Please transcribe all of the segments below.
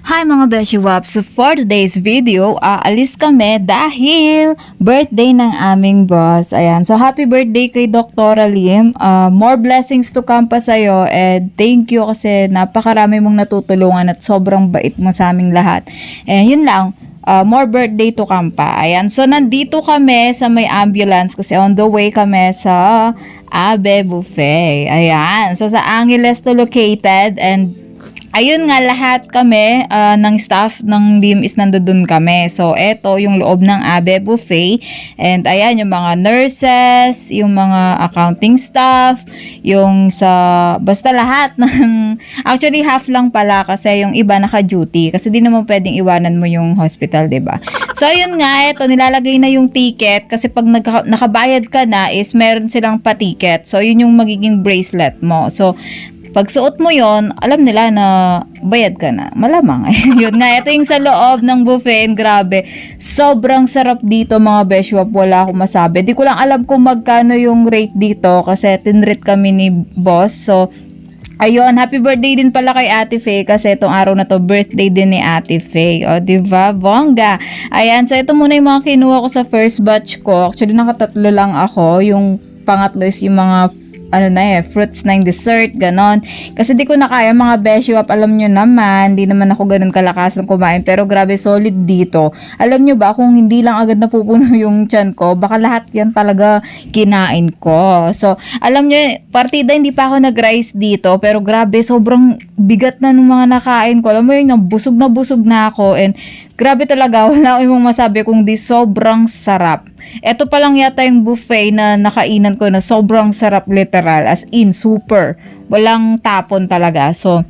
Hi mga Beshi Waps! So for today's video, aalis kami dahil birthday ng aming boss. Ayan. So happy birthday kay Dr. Lim. More blessings to come pa sa'yo and thank you kasi napakarami mong natutulungan at sobrang bait mo sa aming lahat. And yun lang. More birthday to come pa. Ayan. So nandito kami sa may ambulance kasi on the way kami sa Abe Buffet. Ayan. So sa Angeles to located and ayun nga, lahat kami ng staff ng LIM is nandoon kami. So, eto yung loob ng Abe Buffet. And ayan, yung mga nurses, yung mga accounting staff, yung basta lahat ng, actually half lang pala kasi yung iba naka-duty. Kasi di naman pwedeng iwanan mo yung hospital, 'di ba? So, ayun nga, eto, nilalagay na yung ticket kasi pag nakabayad ka na is meron silang pa-ticket. So, yun yung magiging bracelet mo. So, pag suot mo yon, alam nila na bayad ka na. Malamang. Yun nga, ito yung sa loob ng buffet. And grabe, sobrang sarap dito mga Beshwap. Wala akong masabi. Di ko lang alam kung magkano yung rate dito kasi tinrate kami ni boss. So, ayun, happy birthday din pala kay Ate Faye kasi itong araw na to birthday din ni Ate Faye. O, diba? Bongga. Ayan, so ito muna yung mga kinuha ko sa first batch ko. Actually, nakatatlo lang ako. Yung pangatlo is yung mga fruits na yung dessert, ganon. Kasi di ko na kaya mga Beshwap, alam nyo naman, di naman ako ganun kalakasan kumain, pero grabe solid dito. Alam nyo ba, kung hindi lang agad napupuno yung tiyan ko, baka lahat yan talaga kinain ko. So, alam nyo, partida hindi pa ako nag-rice dito, pero grabe, sobrang bigat na ng mga nakain ko. Alam mo yun, na busog na ako, and grabe talaga, wala akong masabi kung di sobrang sarap. Ito pa lang yata yung buffet na nakainan ko na sobrang sarap literal, as in super. Walang tapon talaga. So,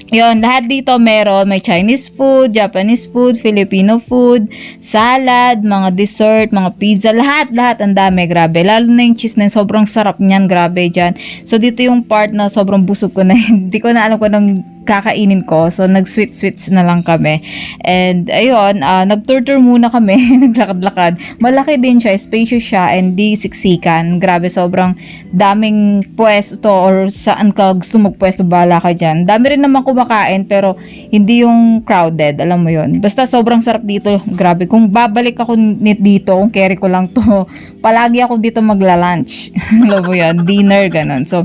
yun, lahat dito meron. May Chinese food, Japanese food, Filipino food, salad, mga dessert, mga pizza, lahat ang dami, grabe. Lalo na yung cheese na yun, sobrang sarap niyan, grabe dyan. So, dito yung part na sobrang busog ko na, hindi ko na alam kung anong kakainin ko. So, nag-sweets na lang kami. And, ayun, nag-tour muna kami. Naglakad-lakad. Malaki din siya, spacious siya, and di siksikan. Grabe, sobrang daming pwesto or saan ka gusto magpwesto, bala ka dyan. Dami rin naman kumakain, pero hindi yung crowded. Alam mo yun. Basta sobrang sarap dito. Grabe. Kung babalik ako dito, kung carry ko lang to, palagi ako dito magla-lunch. Alam mo yun. Dinner, ganun. So,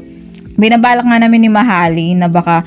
binabalak nga namin ni Mahali na baka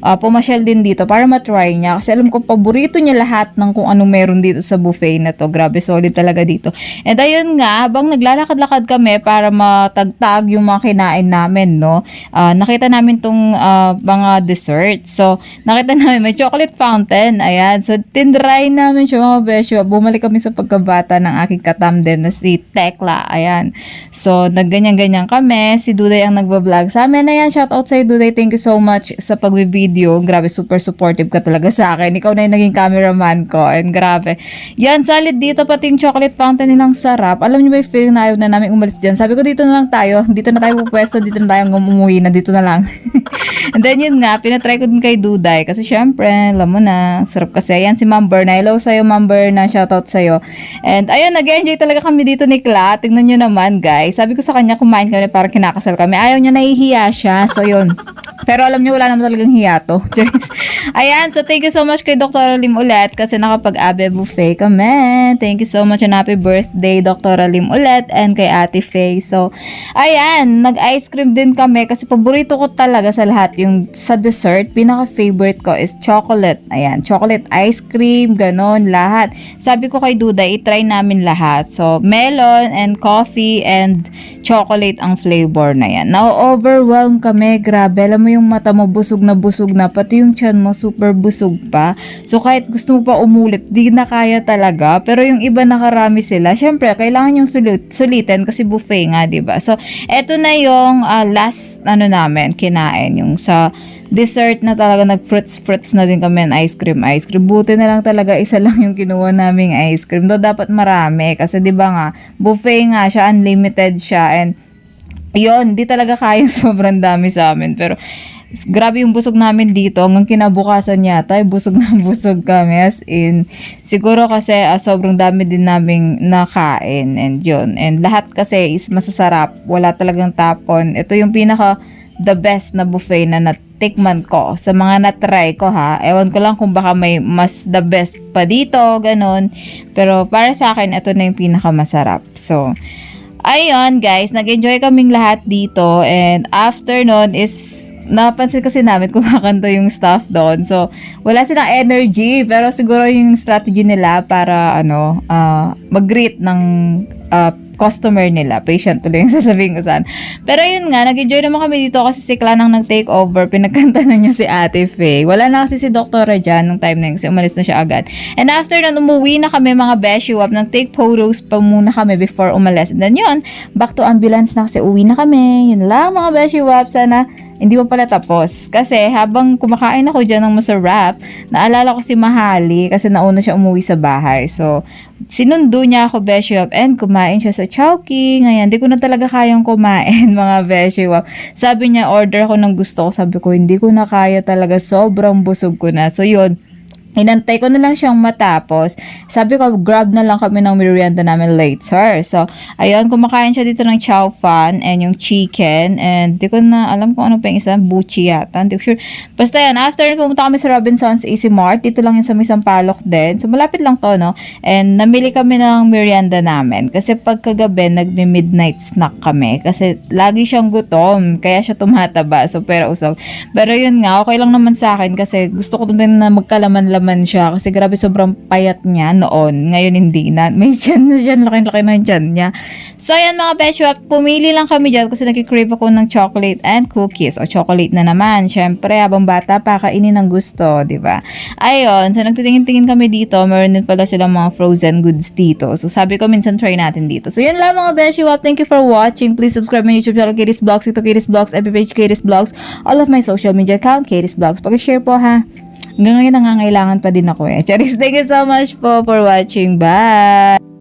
pumasyal din dito para matry niya. Kasi alam ko, paborito niya lahat ng kung ano meron dito sa buffet na to. Grabe, solid talaga dito. And ayun nga, habang naglalakad-lakad kami para matagtag yung mga kinain namin, no? Nakita namin tong mga dessert. So, nakita namin may chocolate fountain. Ayan. So, tinry namin siya mga besyo. Bumalik kami sa pagkabata ng aking katamden na si Tekla. Ayan. So, nagganyan-ganyan kami. Si Duday ang nagbablog sa amin. Ayan, shoutout sa'yo, Duday. Thank you so much sa pag-video. Grabe, super supportive ka talaga sa akin. Ikaw na yung naging cameraman ko. And grabe. Yan, solid dito. Pati yung chocolate fountain nilang sarap. Alam niyo ba yung feeling na ayaw na namin umalis dyan? Sabi ko, dito na lang tayo. Dito na tayo pupwesto. Dito na tayo umuwi na. Dito na lang. And then yun nga, pinatry ko din kay Duday. Kasi syempre, alam mo na, sarap kasi. Ayan si Ma'am Berna. Hello sa'yo, Ma'am Berna. Shoutout sa'yo. And ayun, nag-enjoy talaga kami dito ni Kla. Tingnan nyo naman, guys. Sabi ko sa kanya, kumain kami para kinakasal kami. Ayaw niya, nahihiya siya. So yun. Pero alam niyo, wala naman talagang hiya to. Ayan, so thank you so much kay Dr. Lim ulit kasi nakapag-Abe Buffet kami. Thank you so much and happy birthday Dr. Lim ulit and kay Ate Faye. So, ayan, nag-ice cream din kami kasi paborito ko talaga sa lahat. Yung sa dessert, pinaka-favorite ko is chocolate. Ayan, chocolate ice cream, ganon, lahat. Sabi ko kay Duda, i-try namin lahat. So, melon and coffee and chocolate ang flavor na yan. Na-overwhelm kami, grabe. Alam mo yung mata mo, busog na, pati yung tiyan mo, super busog pa. So, kahit gusto mo pa umulit, di na kaya talaga. Pero yung iba nakarami sila, syempre, kailangan yung sulitin kasi buffet nga, diba? So, eto na yung last, namin, kinain. Yung sa dessert na talaga, nag-fruits na din kami ng ice cream. Buti na lang talaga, isa lang yung kinuha naming ice cream. Do dapat marami, kasi diba nga, buffet nga siya, unlimited siya, and yun, di talaga kaya sobrang dami sa amin. Pero, grabe yung busog namin dito. Hanggang kinabukasan yata, busog na busog kami. As in, siguro kasi sobrang dami din naming nakain. And yun. And lahat kasi is masasarap. Wala talagang tapon. Ito yung pinaka the best na buffet na natikman ko sa mga na-try ko ha. Ewan ko lang kung baka may mas the best pa dito, ganun. Pero para sa akin, ito na yung pinakamasarap. So, ayun guys, nag-enjoy kaming lahat dito. And after nun is napansin kasi namin kumakanta yung staff doon. So, wala silang energy. Pero siguro yung strategy nila para mag-greet ng customer nila. Patient tuloy yung sasabihin ko saan. Pero yun nga, nag-enjoy naman kami dito kasi si Kla nang nag-take over. Pinagkanta na niya si Ate Faye. Wala na kasi si Doktora dyan nung time na yun kasi umalis na siya agad. And after nun, umuwi na kami mga Beshi Wap. Nag-take photos pa muna kami before umalis. And then yun, back to ambulance na kasi uwi na kami. Yun lang mga Beshi Wap. Sana hindi pa pala tapos. Kasi habang kumakain ako dyan ng masarap, naalala ko si Mahali kasi nauna siya umuwi sa bahay. So, sinundo niya ako, Beshi Wap, and kumain siya sa Chowking. Ngayon, hindi ko na talaga kayang kumain, mga Beshi Wap. Sabi niya, order ako ng gusto ko. Sabi ko, hindi ko na kaya talaga. Sobrang busog ko na. So, yun. Inantay ko na lang siyang matapos. Sabi ko, grab na lang kami ng merienda namin later. So, ayun, kumakain siya dito ng chow fan and yung chicken. And di ko na alam kung ano pa yung isa, buchi yata. Hindi ko sure. Basta yan, after pumunta kami sa Robinson's Easy Mart, dito lang yun sa may Sampaloc din. So, malapit lang to, no? And namili kami ng merienda namin. Kasi pagkagabi, nagmi-midnight snack kami. Kasi lagi siyang gutom. Kaya siya tumataba. So, pero usog. Pero yun nga, okay lang naman sa akin kasi gusto ko din na magkalaman-laman siya kasi grabe sobrang payat niya noon. Ngayon hindi na. May tiyan na siya. Laki-laki na yung tiyan niya. So, ayan mga Beshi Wap, pumili lang kami dyan kasi nag-crave ako ng chocolate and cookies. O chocolate na naman. Syempre, habang bata pa, kainin ng gusto, di ba? Ayun. So, nagtitingin-tingin kami dito. Meron din pala silang mga frozen goods dito. So, sabi ko, minsan try natin dito. So, yun lang mga Beshi Wap. Thank you for watching. Please subscribe my YouTube channel, Katie's Vlogs. Ito, Katie's Vlogs. FB page, Katie's Vlogs. All of my social media account, Katie's Vlogs. Pag-share po, ha? Hanggang ngayon, nangangailangan pa din ako eh. Charis, thank you so much po for watching. Bye!